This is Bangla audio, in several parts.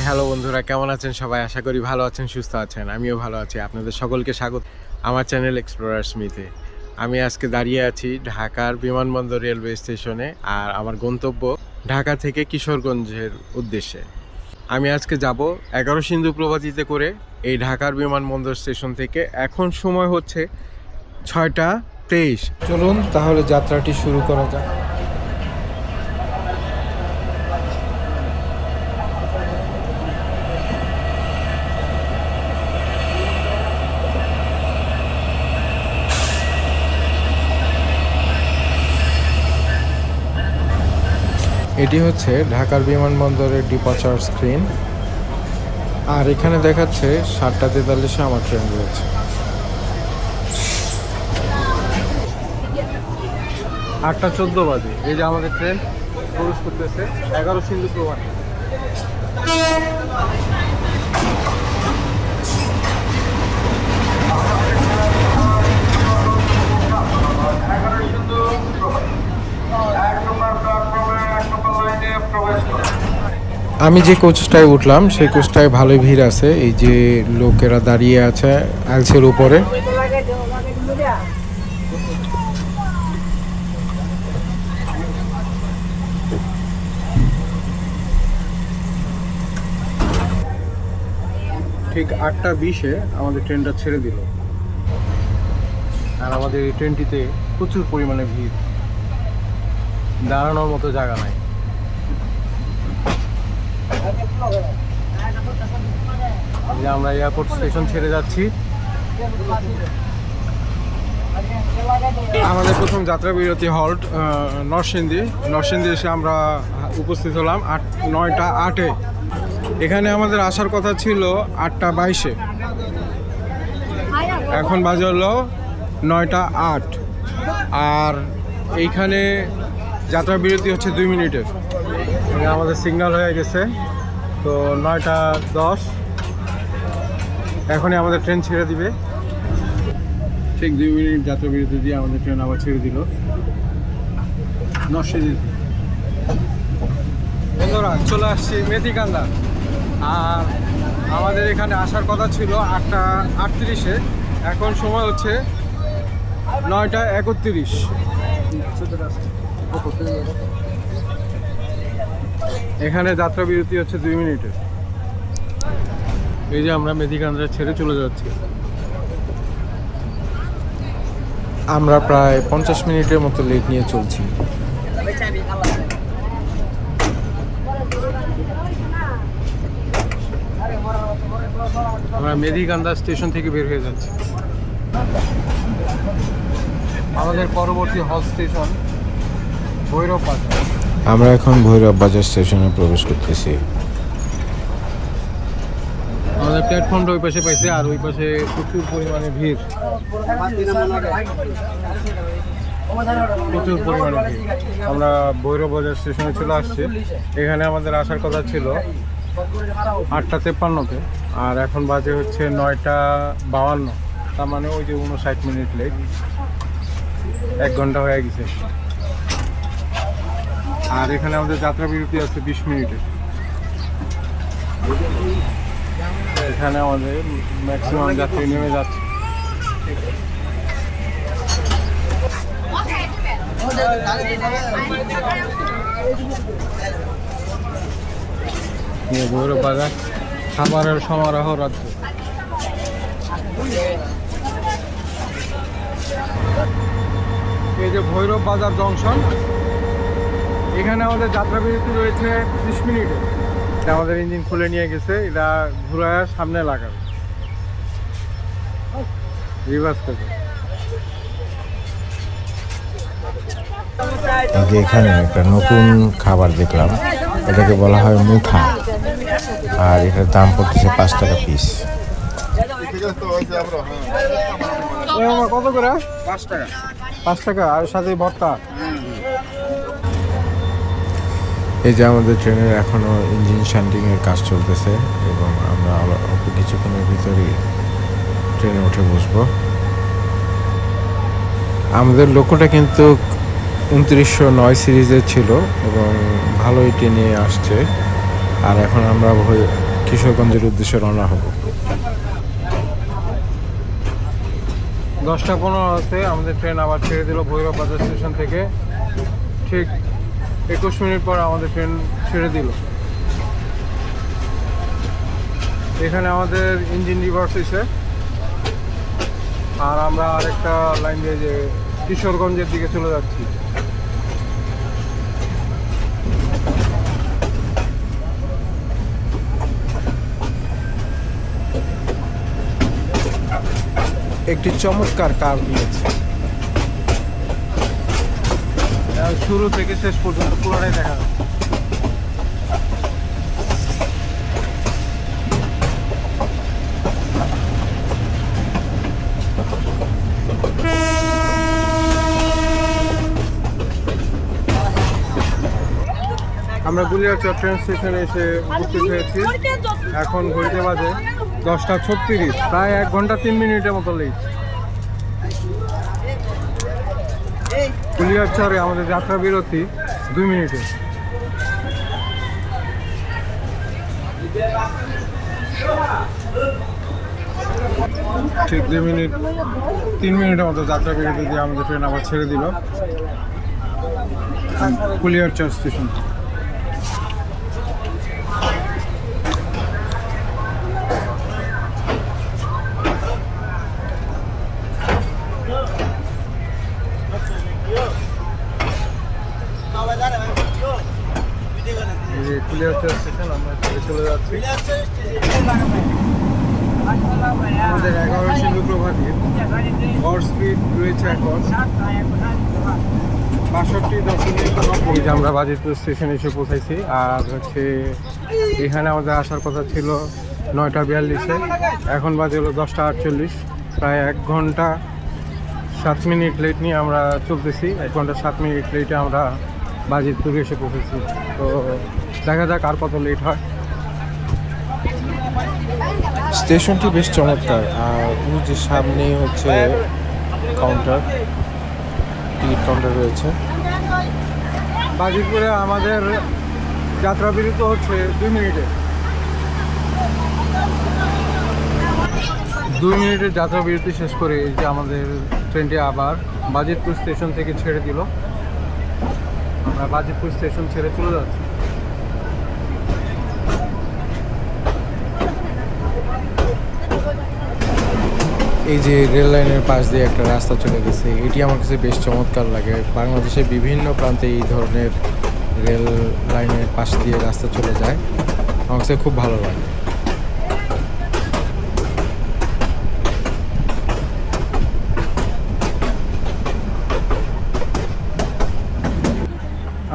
হ্যালো বন্ধুরা, কেমন আছেন সবাই? আশা করি ভালো আছেন, সুস্থ আছেন। আমিও ভালো আছি। আপনাদের সকলকে স্বাগত আমার চ্যানেল এক্সপ্লোরার স্মিথে। আমি আজকে দাঁড়িয়ে আছি ঢাকার বিমানবন্দর রেলওয়ে স্টেশনে, আর আমার গন্তব্য ঢাকা থেকে কিশোরগঞ্জের উদ্দেশ্যে। আমি আজকে যাব 11 সিন্ধু প্রভাতিতে করে এই ঢাকার বিমানবন্দর স্টেশন থেকে। এখন সময় হচ্ছে 6টা 23। চলুন তাহলে যাত্রাটি শুরু করা যাক। এটি হচ্ছে ঢাকার বিমানবন্দরের ডিপার্চার স্ক্রিন, আর এখানে দেখাচ্ছে 7টা 43-এ আমার ট্রেন রয়েছে। 8টা 14 বাজে এই যে আমাদের ট্রেন প্রবেশ করতেছে 11 সিন্ধু প্রভাতী। আমি যে কোচটায় উঠলাম সেই কোচটায় ভালোই ভিড় আছে। এই যে লোকেরা দাঁড়িয়ে আছে আইলসের উপরে। ঠিক 8টা 20-এ আমাদের ট্রেনটা ছেড়ে দিল, আর আমাদের এই ট্রেনটিতে প্রচুর পরিমাণে ভিড়, দাঁড়ানোর মতো জায়গা নাই। আমরা এয়ারপোর্ট স্টেশন ছেড়ে যাচ্ছি। আমাদের প্রথম যাত্রা বিরতি হল্ট নরসিংদী এসে আমরা উপস্থিত হলাম 9টা 8-এ। এখানে আমাদের আসার কথা ছিল 8টা 22-এ, এখন বাজে হলো 9টা 8। আর এইখানে যাত্রা বিরতি হচ্ছে 2 মিনিটের। আমাদের সিগন্যাল হয়ে গেছে, তো 9টা 10 এখনই আমাদের ট্রেন ছেড়ে দিবে। ঠিক 2 মিনিট যাত্রা বিরতি দিয়ে আমাদের ট্রেন আবার ছেড়ে দিল নরসিংদী। বন্ধুরা, চলে আসছি মেথিকান্দা, আর আমাদের এখানে আসার কথা ছিল 8টা 38-এ, এখন সময় হচ্ছে 9টা 31। এখানে যাত্রা বিরতি হচ্ছে 2 মিনিটের। এই যে আমরা মেথিকান্দা ছেড়ে চলে যাচ্ছি। আমরা প্রায় 50 মিনিটের মতো লেট নিয়ে চলছি। আমরা মেথিকান্দা স্টেশন থেকে বের হয়ে যাচ্ছি। আমাদের পরবর্তী হল স্টেশন ভৈরব বাজার। আমরা এখন ভৈরব বাজার স্টেশনে প্রবেশ করতেছি। আমাদের প্ল্যাটফর্মটা ওই পাশে পাইছে, আর ওই পাশে প্রচুর পরিমাণে ভিড়, আমরা ভৈরব বাজার স্টেশনে চলে আসছি। এখানে আমাদের আসার কথা ছিল 8টা 53-তে, আর এখন বাজে হচ্ছে 9টা 52। তার মানে ওই যে 59 মিনিট লেট, 1 ঘন্টা হয়ে গেছে। আর এখানে আমাদের যাত্রা বিরতি আছে 20 মিনিটের। এখানে আমাদের ম্যাক্সিমাম যাত্রী নেমে যাচ্ছে। ভৈরব বাজার খাবারের সমারোহ রাজ্য। এই যে ভৈরব বাজার জংশন, এখানে আমাদের যাত্রা বিরতি রয়েছে 30 মিনিটে। আমাদের ইঞ্জিন খুলে নিয়ে গেছে, এটা ঘুরায় সামনে লাগাবে, রিভার্স করবে। এখানে একটা নতুন খাবার দেখলাম, এটাকে বলা হয় মুঠা, আর এটার দাম পড়তেছে 5 টাকা পিস। কত করে? 5 টাকা। 5 টাকা আর সাথে ভর্তা। এই যে আমাদের ট্রেনের এখনো ইঞ্জিন শান্টিং এর কাজ চলতেছে এবং আমরা অল্প কিছুক্ষণের ভিতরেই ট্রেনে উঠে বসবো। আমাদের লক্ষ্যটা কিন্তু 2909 সিরিজের ছিল এবং ভালোই ট্রেনে আসছে। আর এখন আমরা কিশোরগঞ্জের উদ্দেশ্যে রওনা হব। 10:15 আমাদের ট্রেন আবার ছেড়ে দিল ভৈরব বাজার স্টেশন থেকে। ঠিক 21 মিনিট পর আমাদের ট্রেন ছেড়ে দিল। এখানে আমাদের ইঞ্জিন রিভার্স হয়েছে আর আমরা আরেকটা লাইন দিয়ে যে কিশোরগঞ্জের দিকে চলে যাচ্ছি। একটি চমৎকার কার নিয়েছে, শুরু থেকে শেষ পর্যন্ত পুরোটাই দেখা যাচ্ছে। আমরা গুলিয়ারচর ট্রেন স্টেশনে এসে উপস্থিত হয়েছি। এখন ঘড়িতে বাজে 10:36, প্রায় 1 ঘন্টা 3 মিনিটের মতো লেট। গুলিয়ারচরে আমাদের যাত্রা বিরতি 2 মিনিটে। ঠিক 3 মিনিটের মতো যাত্রা বিরতি দিয়ে আমাদের ট্রেন আবার ছেড়ে দিল গুলিয়ারচর স্টেশন। গুলিয়ারচর স্টেশন আমরা চলে যাচ্ছি। আমাদের 11 সিন্ধু প্রভাতী গড় স্পিড রয়েছে এখন 62.90। যে আমরা বাজিতপুর স্টেশনে এসে পৌঁছাইছি। আর হচ্ছে এখানে আমাদের আসার কথা ছিল 9:42-এ, এখন বাজে হলো 10:48। প্রায় 1 ঘন্টা 7 মিনিট লেট নিয়ে আমরা চলতেছি। 1 ঘন্টা 7 মিনিট লেটে আমরা বাজিতপুরে এসে পৌঁছেছি। তো দেখা যাক আর কত লেট হয়। স্টেশনটি বেশ চমৎকার। আর ওই যে সামনেই হচ্ছে কাউন্টার, টিকিট কাউন্টার রয়েছে। বাজিতপুরে আমাদের যাত্রা বিরতি হচ্ছে 2 মিনিটে। 2 মিনিটের যাত্রা বিরতি শেষ করে এই যে আমাদের ট্রেনটি আবার বাজিতপুর স্টেশন থেকে ছেড়ে দিল। আমরা বাজিতপুর স্টেশন ছেড়ে চলে যাচ্ছি। এই যে রেল লাইনের পাশ দিয়ে একটা রাস্তা চলে গেছে, এটি আমার কাছে বেশ চমৎকার লাগে। বাংলাদেশের বিভিন্ন প্রান্তে এই ধরনের রেল লাইনের পাশ দিয়ে রাস্তা চলে যায়, আমার কাছে খুব ভালো লাগে।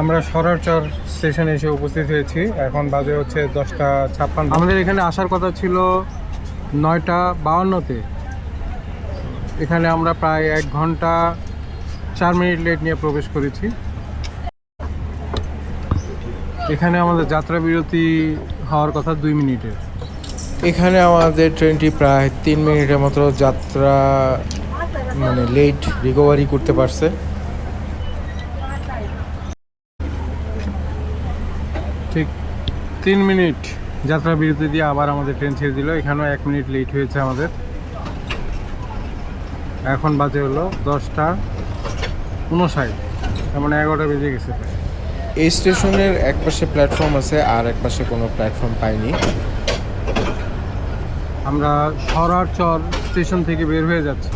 আমরা সরারচর স্টেশনে এসে উপস্থিত হয়েছি। এখন বাজে হচ্ছে 10:56। আমাদের এখানে আসার কথা ছিল 9:52-তে। এখানে আমরা প্রায় 1 ঘন্টা 4 মিনিট লেট নিয়ে প্রবেশ করেছি। এখানে আমাদের যাত্রা বিরতি হওয়ার কথা 2 মিনিটের। এখানে আমাদের ট্রেনটি প্রায় 3 মিনিটের মতো যাত্রা লেট রিকভারি করতে পারছে। ঠিক 3 মিনিট যাত্রা বিরতি দিয়ে আবার আমাদের ট্রেন ছেড়ে দিল। এখানেও 1 মিনিট লেট হয়েছে আমাদের। এখন বাজে হলো 10:59, মানে 11টা বেজে গেছে। এই স্টেশনের এক পাশে প্ল্যাটফর্ম আছে আর এক পাশে কোনো প্ল্যাটফর্ম পাইনি। আমরা সরারচর স্টেশন থেকে বের হয়ে যাচ্ছি।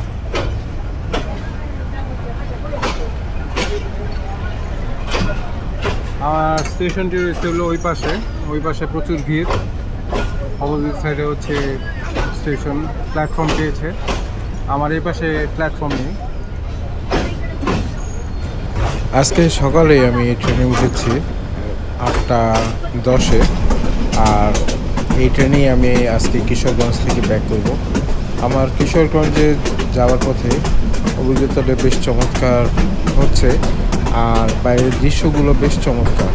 আর স্টেশনটি রয়েছে হলো ওই পাশে প্রচুর ভিড়। অপোজিট সাইডে হচ্ছে স্টেশন, প্ল্যাটফর্ম পেয়েছে। আমার এই পাশে প্ল্যাটফর্ম নেই। আজকে সকালে আমি ট্রেনে উঠেছি 8:10-এ। আর এই ট্রেনেই আমি আজকে কিশোরগঞ্জ থেকে ব্যাক করব। আমার কিশোরগঞ্জে যাওয়ার পথে অভিজ্ঞতাটা বেশ চমৎকার হচ্ছে, আর বাইরের দৃশ্যগুলো বেশ চমৎকার।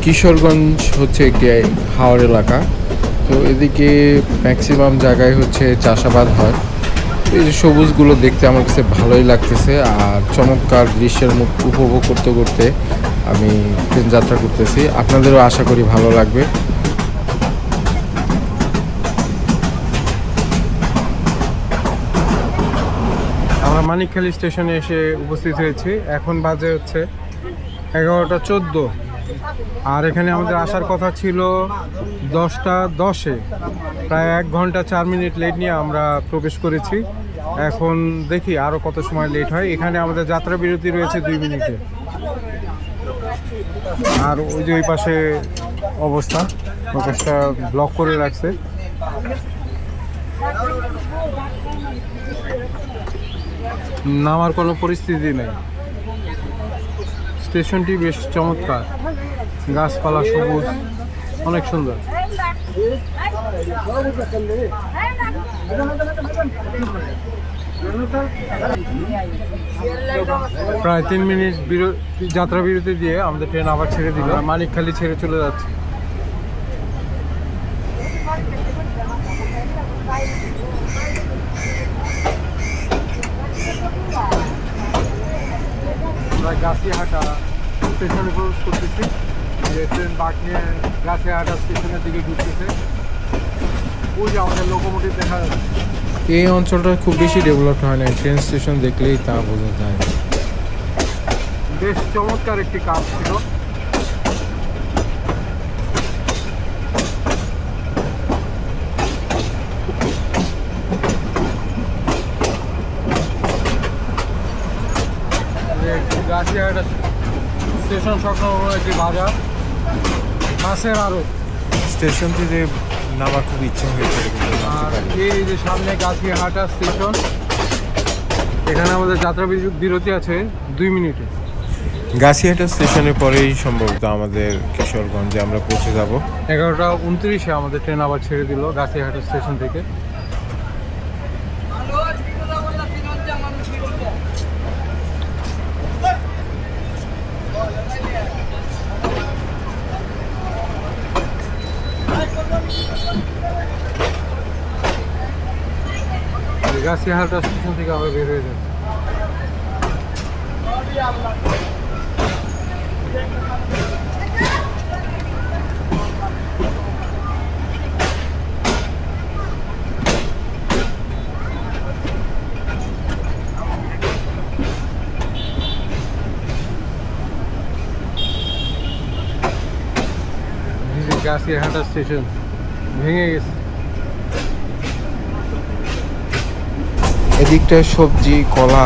কিশোরগঞ্জ হচ্ছে একটি হাওর এলাকা, তো এদিকে ম্যাক্সিমাম জায়গায় হচ্ছে চাষাবাদ হয়। এই যে সবুজগুলো দেখতে আমার কাছে ভালোই লাগতেছে, আর চমৎকার দৃশ্যের মুখ উপভোগ করতে করতে আমি ট্রেন যাত্রা করতেছি। আপনাদেরও আশা করি ভালো লাগবে। আমরা মানিকখালী স্টেশনে এসে উপস্থিত হয়েছি। এখন বাজে হচ্ছে 11:14, আর এখানে আমাদের আসার কথা ছিল 10:10-এ। প্রায় 1 ঘন্টা 4 মিনিট লেট নিয়ে আমরা প্রবেশ করেছি। এখন দেখি আরও কত সময় লেট হয়। এখানে আমাদের যাত্রা বিরতি রয়েছে 2 মিনিটে। আর ওই যে ওই পাশে অবস্থা, প্রকাশটা ব্লক করে রাখছে। নামার কোনো পরিস্থিতি নেই। স্টেশনটি বেশ চমৎকার, গাছপালা সবুজ, অনেক সুন্দর। প্রায় 3 মিনিট যাত্রা বিরতি দিয়ে আমাদের ট্রেন আবার ছেড়ে দিল, মানিকখালী ছেড়ে চলে যাচ্ছে। আমরা গাছিহাটা স্টেশনে প্রবেশ করতেছি। যে ট্রেন বাঁক নিয়ে গাছিহাটা স্টেশনের দিকে ঢুকতেছে। ওই যে আমাদের লোকোমোটিভ দেখা যাচ্ছে। এই অঞ্চলটা খুব বেশি ডেভেলপ হয় না, ট্রেন স্টেশন দেখলেই তা বোঝা যায়। বেশ চমৎকার একটি কাজ ছিল। গাছিহাটা স্টেশন সংলগ্ন একটি বাজার, মাছের আড়ত। স্টেশনটিতে নামার খুব ইচ্ছা হয়েছে, কিন্তু নামতে আর পারিনি। এই যে সামনে গাছিহাটা স্টেশন, এখানে আমাদের যাত্রা বিরতি আছে 2 মিনিটে। গাছিহাটা স্টেশনের পরেই সম্ভবত আমাদের কিশোরগঞ্জে আমরা পৌঁছে যাব। 11:29-এ আমাদের ট্রেন আবার ছেড়ে দিল গাছিহাটা স্টেশন থেকে। গাছিহাটা স্টেশন থেকে আবার বের হয়ে যাচ্ছে। গাছিহাটা স্টেশন ভেঙে গেছে। এদিকটায় সবজি, কলা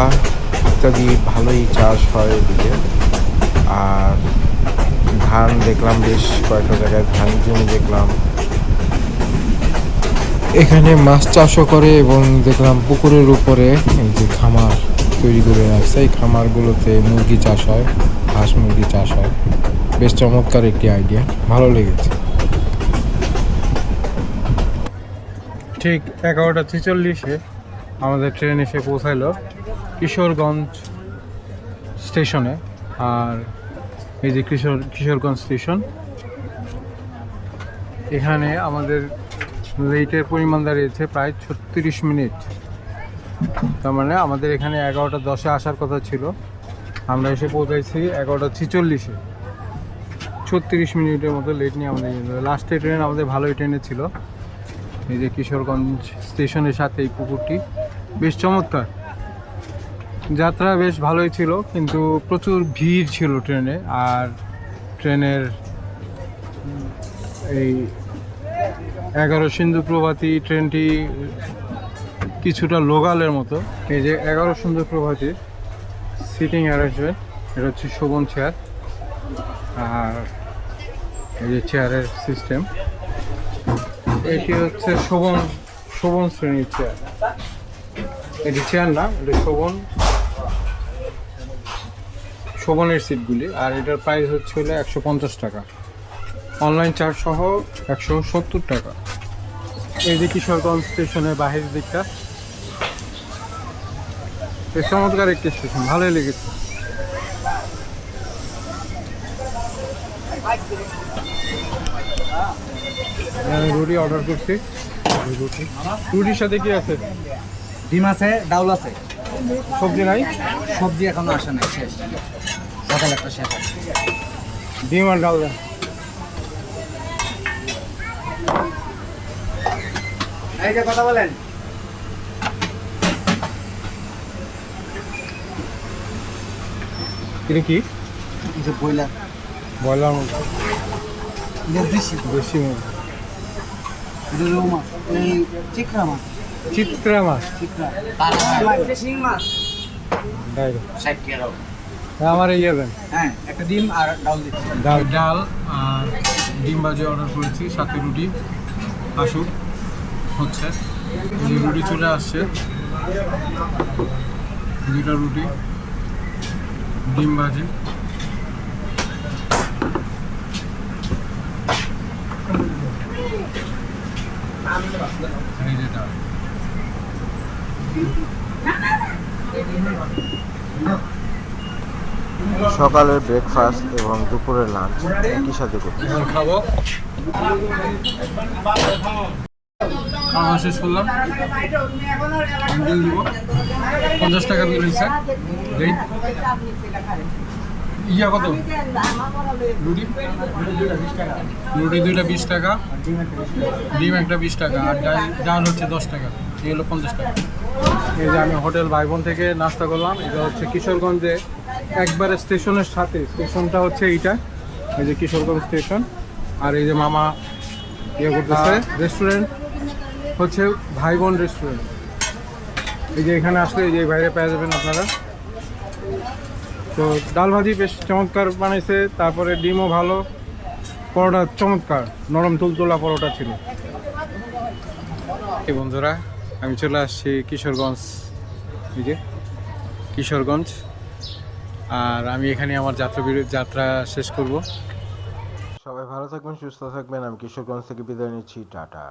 ইত্যাদি ভালোই চাষ হয় এদিকে। আর ধান দেখলাম, বেশ কয়েকটা জায়গায় ধান জমি দেখলাম। এখানে মাছ চাষও করে, এবং দেখলাম পুকুরের উপরে এই যে খামার তৈরি করে রাখছে, এই খামারগুলোতে মুরগি চাষ হয়, হাঁস মুরগি চাষ হয়। বেশ চমৎকার একটি আইডিয়া, ভালো লেগেছে। ঠিক 11:46-এ আমাদের ট্রেন এসে পৌঁছাইলো কিশোরগঞ্জ স্টেশনে। আর এই যে কিশোরগঞ্জ স্টেশন, এখানে আমাদের লেটের পরিমাণ দাঁড়িয়েছে প্রায় 36 মিনিট। তার মানে আমাদের এখানে 11:10-এ আসার কথা ছিল, আমরা এসে পৌঁছাইছি 11:46-এ। 36 মিনিটের মতো লেট নিয়ে আমাদের লাস্টে ট্রেন আমাদের ভালোই ট্রেনে ছিল। এই যে কিশোরগঞ্জ স্টেশনের সাথে এই পুকুরটি বেশ চমৎকার। যাত্রা বেশ ভালোই ছিল, কিন্তু প্রচুর ভিড় ছিল ট্রেনে। আর ট্রেনের এই 11 সিন্ধু প্রভাতী ট্রেনটি কিছুটা লোকালের মতো। এই যে 11 সিন্ধু প্রভাতীর সিটিং অ্যারেঞ্জমেন্ট, এটা হচ্ছে শোভন চেয়ার। আর এই যে চেয়ারের সিস্টেম, এটি হচ্ছে শোভন শ্রেণীর চেয়ার। এটি চেয়ার না, এটা শোভনের সিটগুলি। আর এটার প্রাইস হচ্ছে হলো 150 টাকা। অনলাইন চার্জ সহ 170 টাকা। এই যে কিশোরগঞ্জ স্টেশনের বাহিরের দিকটা, বেশ চমৎকার একটি স্টেশন, ভালোই লেগেছে। রুটি অর্ডার করছি, রুটির সাথে কি আছে? ডিম আছে, ডাউল আছে, সবজি নাই? সবজি এখনো আসে নাই, শেষ, সকাল একটা শেষ আছে। ডিম আর ডাল দেন। এই যে কথা বলেন। এটা কি? এই যে বইলার, ব্রয়লার মুরগি, দেশি, দেশি মুরগি, এটা রৌ মাছ, এই চিকড়া মাছ, চিত্রা মাছ, চিকড়া, শিং মাছ, ডাইরেক্ট। 60 টাকা। আমার ইয়ে দেন, হ্যাঁ, একটা ডিম আর ডাউল দিচ্ছি। ডাল আর ডিম ভাজি অর্ডার করেছি, সাথে রুটি আসুক হচ্ছে। এই যে রুটি চলে আসছে, 2টা রুটি, ডিম ভাজি, এই যে ডাল। সকালের ব্রেকফাস্ট এবং দুপুরের লাঞ্চ একই সাথে করতে এখন খাবো, খাওয়া শেষ করলাম, বিল দিব। 50 টাকা বিল হয়েছে। ইয়া কত? রুটি, রুটি 2টা 20 টাকা, ডিম একটা 20 টাকা, আর ডাল হচ্ছে 10 টাকা। এই হলো 50 টাকা। এই যে আমি হোটেল ভাইবোন থেকে নাস্তা করলাম। এটা হচ্ছে কিশোরগঞ্জে একবারে স্টেশনের সাথে, স্টেশনটা হচ্ছে এইটা, এই যে কিশোরগঞ্জ স্টেশন। আর এই যে মামা ইয়ে করতেছে, রেস্টুরেন্ট হচ্ছে ভাইবোন রেস্টুরেন্ট। এই যে এখানে আসলে এই যে বাইরে পেয়ে যাবেন আপনারা। তো ডাল ভাজি বেশ চমৎকার বানাইছে, তারপরে ডিমও ভালো, পরোটা চমৎকার, নরম তুলতুলা পরোটা ছিল। এই বন্ধুরা, আমি চলে আসছি কিশোরগঞ্জ, এই যে কিশোরগঞ্জ। আর আমি এখানে আমার যাত্রা শেষ করব। সবাই ভালো থাকবেন, সুস্থ থাকবেন। আমি কিশোরগঞ্জ থেকে বিদায় নিচ্ছি, টাটা।